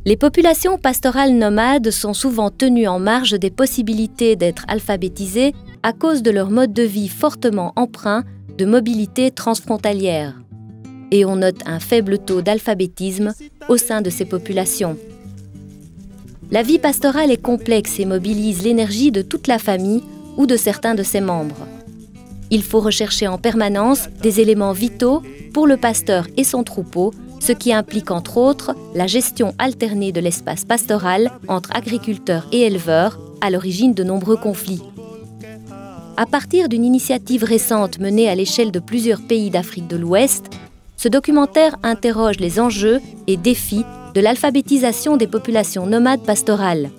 Les populations pastorales nomades sont souvent tenues en marge des possibilités d'être alphabétisées à cause de leur mode de vie fortement empreint de mobilité transfrontalière. Et on note un faible taux d'alphabétisme au sein de ces populations. La vie pastorale est complexe et mobilise l'énergie de toute la famille ou de certains de ses membres. Il faut rechercher en permanence des éléments vitaux pour le pasteur et son troupeau, ce qui implique entre autres la gestion alternée de l'espace pastoral entre agriculteurs et éleveurs, à l'origine de nombreux conflits. À partir d'une initiative récente menée à l'échelle de plusieurs pays d'Afrique de l'Ouest, ce documentaire interroge les enjeux et défis de l'alphabétisation des populations nomades pastorales.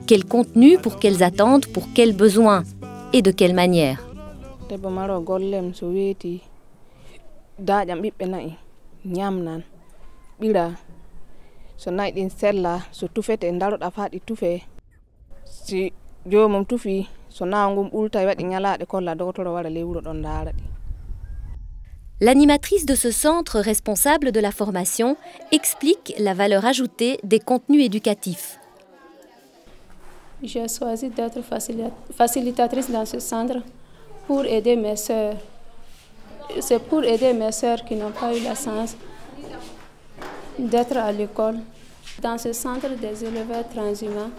Quel contenu, pour quelles attentes, pour quels besoins et de quelle manière? Nyamnan bila so nay din sella so tufete ndaro da faadi tufe si jomum tufi so nangum ulta wadi nyalaade kolla dogotoro wara lewuro don daradi. L'animatrice de ce centre responsable de la formation explique la valeur ajoutée des contenus éducatifs. J'ai choisi d'être facilitatrice dans ce centre pour aider mes sœurs. C'est pour aider mes sœurs qui n'ont pas eu la chance d'être à l'école. Dans ce centre des éleveurs transhumants,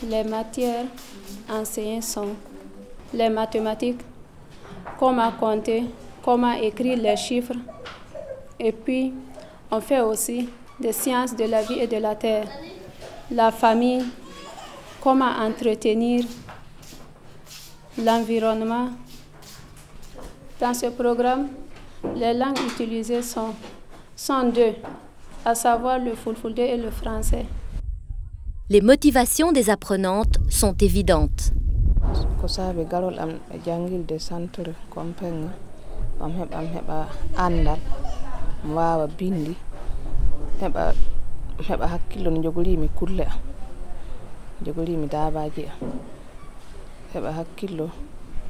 les matières enseignées sont les mathématiques, comment compter, comment écrire les chiffres. Et puis, on fait aussi des sciences de la vie et de la terre, la famille, comment entretenir l'environnement. Dans ce programme, les langues utilisées sont deux, à savoir le fulfulde et le français. Les motivations des apprenantes sont évidentes.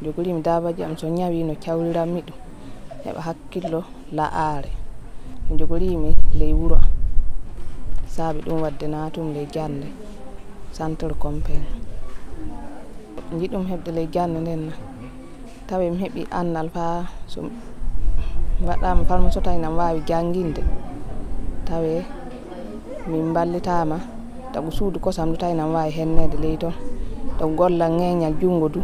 Jogolimi dabaji am so nyawi no cawliranmi dum heba hakkillo la'aare jogolimi ley wuro saabi dum wadde natum ley jande centre compagnie jidum hebde ley jande nden tawe mi hebi annal fa so wadama farmo so taynam waawi janginde tawe min ballitama tagu suudu kosam do taynam waawi hennede ley ton tagu golla ngeñal jungo du.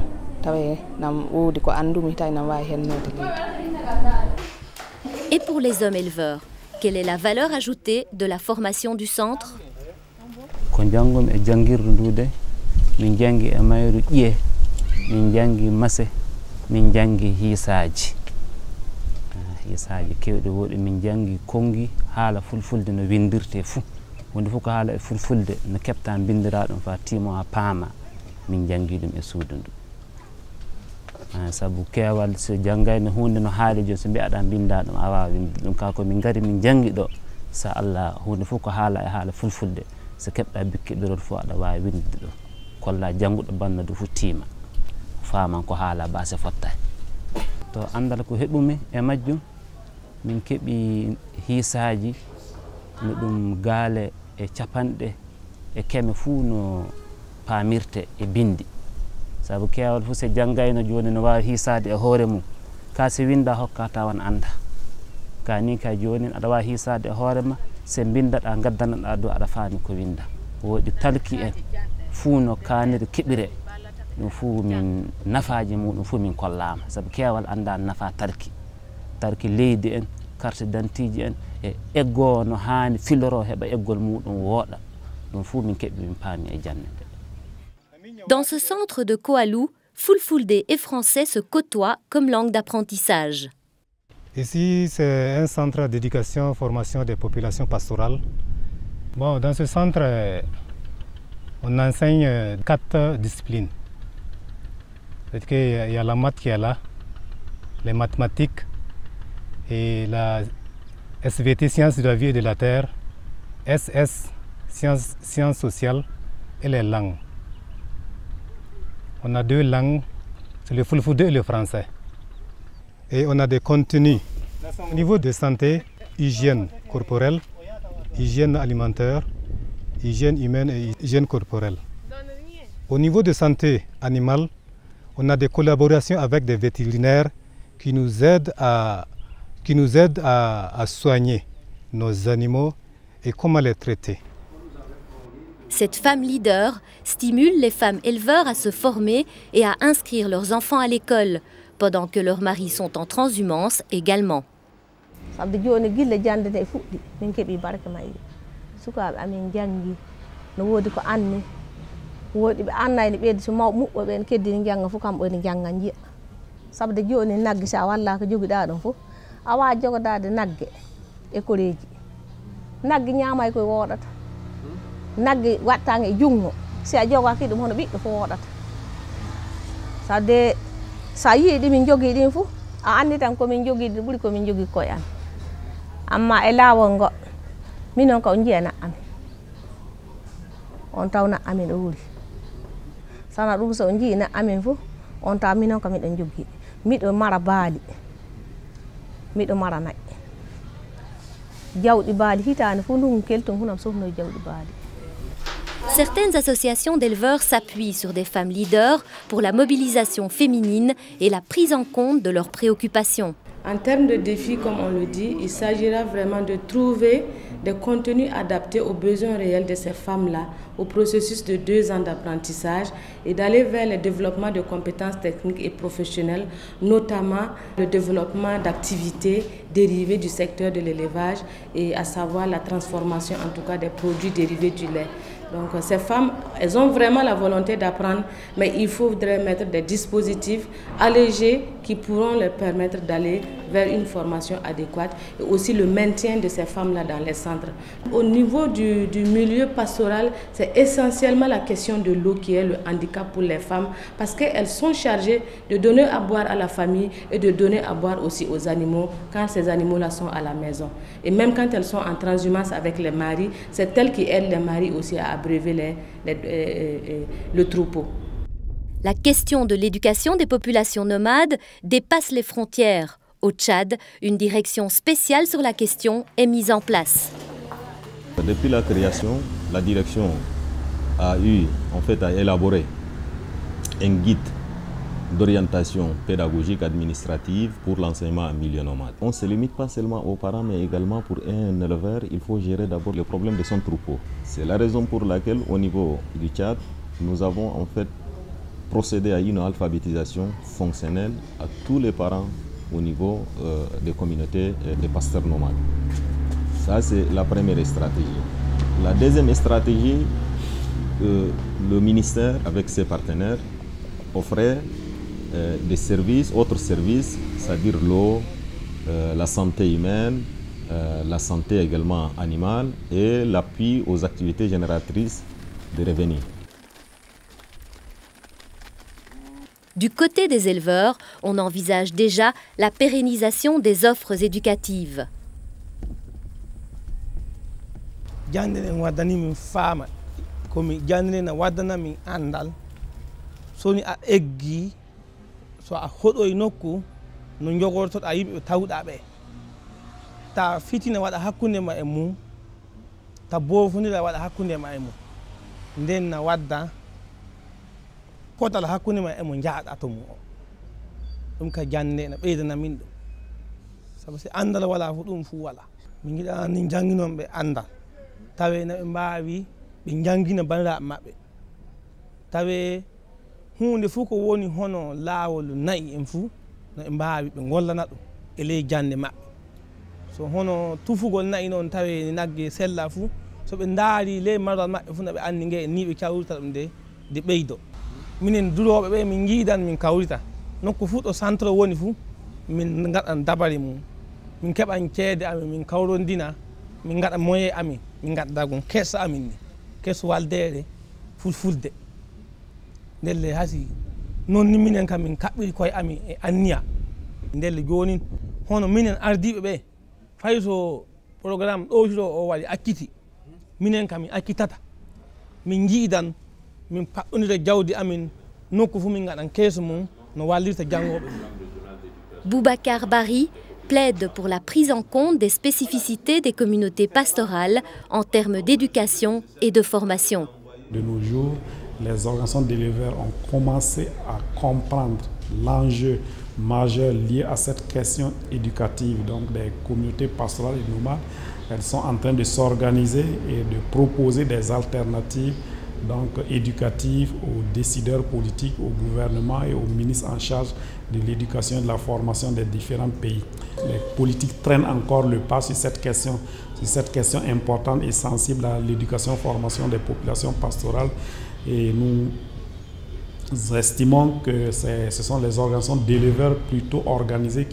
Et pour les hommes éleveurs, quelle est la valeur ajoutée de la formation du centre? Ko jangum e jangirdu ndude min jangi e mayru ƴiye min jangi mase min jangi hiisaaji kewɗe woɗi min jangi kongi haala fulfulde no windirte fuu wonde fof ko haala e fulfulde no kepta bindiraɗum fa timo ha paama min jangi ɗum e suudu ndu. Sabu keewal so janngayno hunde no haali joni so mbiyaɗa binda ɗum a wawa winde ɗum ka ko min ngari min jangi ɗo so Allah hunde fof ko haala e haala fulfulde so keɓɗa bikkiɗirol fof aɗa wawi winde ɗo kolla jannguɗo banno du fof tiima faman ko haala base fotta to andal ko heɓumi e majjum min keɓi hiisaji no ɗum gaale e capanɗe e keme fuu no paamirte e bindi sabu keewal fof so janngayno joni no wawi hiisade e hoore mum ka so winda hokka tawan anda ka ni ka joni aɗa wawi hiisade e hoore ma so bindaɗa gaddanaɗa dow aɗa faami ko winda woɗi talki en fuu no kanire keɓire ɗum fuu min nafaji muɗum fuu min kollama sabu keewal anda nafa tarki leydi en carte d'identité en e eggo no hani filoro heɓa eggol muɗum wooɗa ɗum fuu min keɓi min paami e jannde. Dans ce centre de Koalou, fulfulde et français se côtoient comme langue d'apprentissage. Ici, c'est un centre d'éducation, formation des populations pastorales. Bon, dans ce centre, on enseigne 4 disciplines. C'est-à-dire qu'il y a la maths qui est là, les mathématiques et la SVT, sciences de la vie et de la terre, SS, sciences sociales et les langues. On a 2 langues, c'est le fulfulde et le français. Et on a des contenus au niveau de santé, hygiène corporelle, hygiène alimentaire hygiène humaine et hygiène corporelle. Au niveau de santé animale, on a des collaborations avec des vétérinaires qui nous aident à soigner nos animaux et comment les traiter. Cette femme leader stimule les femmes éleveurs à se former et à inscrire leurs enfants à l'école, pendant que leurs maris sont en transhumance également. nagge wattanga e jungo si a jogaki ɗum hono ɓiɗɗo fof woɗata sade sa yii ɗi min jogii ɗin fof a andi tan komin jogii ɗi ɓuri komin jogii koye am amma e laawol ngo minon ko jiya na amin on taw na amin ɗo wuri sana ɗum so jii na amin fof on taw minon ko miɗon jogii miɗo mara baali miɗo mara nayi jawɗi baali hitaande fof ndungu kelton hunam sofnoye jawɗi baali. Certaines associations d'éleveurs s'appuient sur des femmes leaders pour la mobilisation féminine et la prise en compte de leurs préoccupations. En termes de défis, comme on le dit, il s'agira vraiment de trouver des contenus adaptés aux besoins réels de ces femmes-là, au processus de 2 ans d'apprentissage et d'aller vers le développement de compétences techniques et professionnelles, notamment le développement d'activités dérivées du secteur de l'élevage et à savoir la transformation en tout cas des produits dérivés du lait. Donc ces femmes, elles ont vraiment la volonté d'apprendre, mais il faudrait mettre des dispositifs allégés qui pourront leur permettre d'aller vers une formation adéquate et aussi le maintien de ces femmes-là dans les centres. Au niveau du milieu pastoral, c'est essentiellement la question de l'eau qui est le handicap pour les femmes parce qu'elles sont chargées de donner à boire à la famille et de donner à boire aussi aux animaux quand ces animaux-là sont à la maison. Et même quand elles sont en transhumance avec les maris, c'est elles qui aident les maris aussi à abreuver le troupeau. La question de l'éducation des populations nomades dépasse les frontières. Au Tchad, une direction spéciale sur la question est mise en place. Depuis la création, la direction a eu en fait à élaborer un guide d'orientation pédagogique administrative pour l'enseignement en milieu nomade. On ne se limite pas seulement aux parents, mais également pour un éleveur, il faut gérer d'abord le problème de son troupeau. C'est la raison pour laquelle au niveau du Tchad, nous avons en fait procédé à une alphabétisation fonctionnelle à tous les parents au niveau des communautés des pasteurs nomades. Ça, c'est la première stratégie. La deuxième stratégie, le ministère, avec ses partenaires, offrait des services, autres services, c'est-à-dire l'eau, la santé humaine, la santé également animale et l'appui aux activités génératrices de revenus. Du côté des éleveurs, on envisage déjà la pérennisation des offres éducatives. So a hoɗoy nokku no jogortoɗa yimɓe tawɗa ɓe ta fitina waɗa hakkunde ma e mum ta bofodira waɗa hakkunde ma e mum nden na wadda potal hakkunde ma e mo jaaɗa to mum o ɗum ka jande na ɓeydana min ɗum sabu si andal wala fo ɗum fu wala min giɗa ni jangginon ɓe andal tawe na ɓe mbawi ɓe jangguina bandiraɓe maɓɓe tawe hunde fof ko woni hono laawol nayi en fuu no ɓe mbaawi ɓe gollana ɗum e ley jande maɓɓe so hono tufugol nayi noon tawi nagge sella fuu so ɓe ndaari ley maral maɓɓe fuu no ɓe anndi nge ni ɓe kawrita ɗum nde ɓeydo minen durooɓe ɓe min jiidan min kawrita nokku fuu ɗo centre woni fuu min gaɗan dabari mum min keɓan ceede amin min kawrondina min gaɗa moyen amin min gaddagon kessa amin ni kesso waldere fulfulde ndelle hasi noon ni minen kam min kaɓɓiri koye amin e anniya ndelle joni hono minen ardiɓe ɓe fay so programme ɗowtiro o waɗi acciti minen kam min accitata min jiidan min paɗɗodira jawdi amin nokku fu min gaɗan keeso mum no wallirta janggoɓe. Boubacar Bari, plaide pour la prise en compte des spécificités des communautés pastorales en termes d'éducation et de formation. De nos jours, les organisations d'éleveurs ont commencé à comprendre l'enjeu majeur lié à cette question éducative, donc des communautés pastorales et nomades. Elles sont en train de s'organiser et de proposer des alternatives donc éducatives aux décideurs politiques, au gouvernement et aux ministres en charge de l'éducation et de la formation des différents pays. Les politiques traînent encore le pas sur cette question importante et sensible à l'éducation et formation des populations pastorales. Et nous estimons que ce sont les organisations d'éleveurs plutôt organisées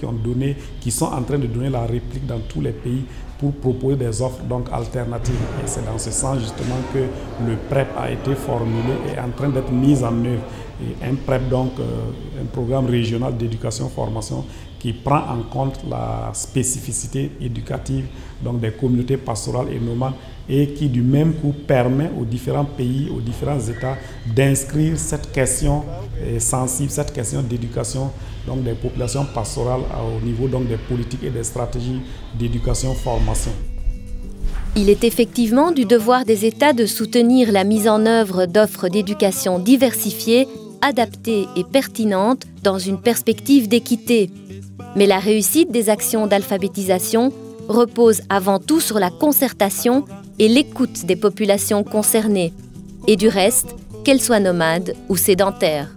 qui sont en train de donner la réplique dans tous les pays pour proposer des offres donc alternatives. Et c'est dans ce sens justement que le PREP a été formulé et est en train d'être mis en œuvre. Et un PREP, donc un programme régional d'éducation-formation qui prend en compte la spécificité éducative donc des communautés pastorales et nomades et qui du même coup permet aux différents pays, aux différents États d'inscrire cette question sensible, cette question d'éducation donc des populations pastorales au niveau donc des politiques et des stratégies d'éducation-formation. Il est effectivement du devoir des États de soutenir la mise en œuvre d'offres d'éducation diversifiées, adaptées et pertinentes dans une perspective d'équité. Mais la réussite des actions d'alphabétisation repose avant tout sur la concertation et l'écoute des populations concernées, et du reste, qu'elles soient nomades ou sédentaires.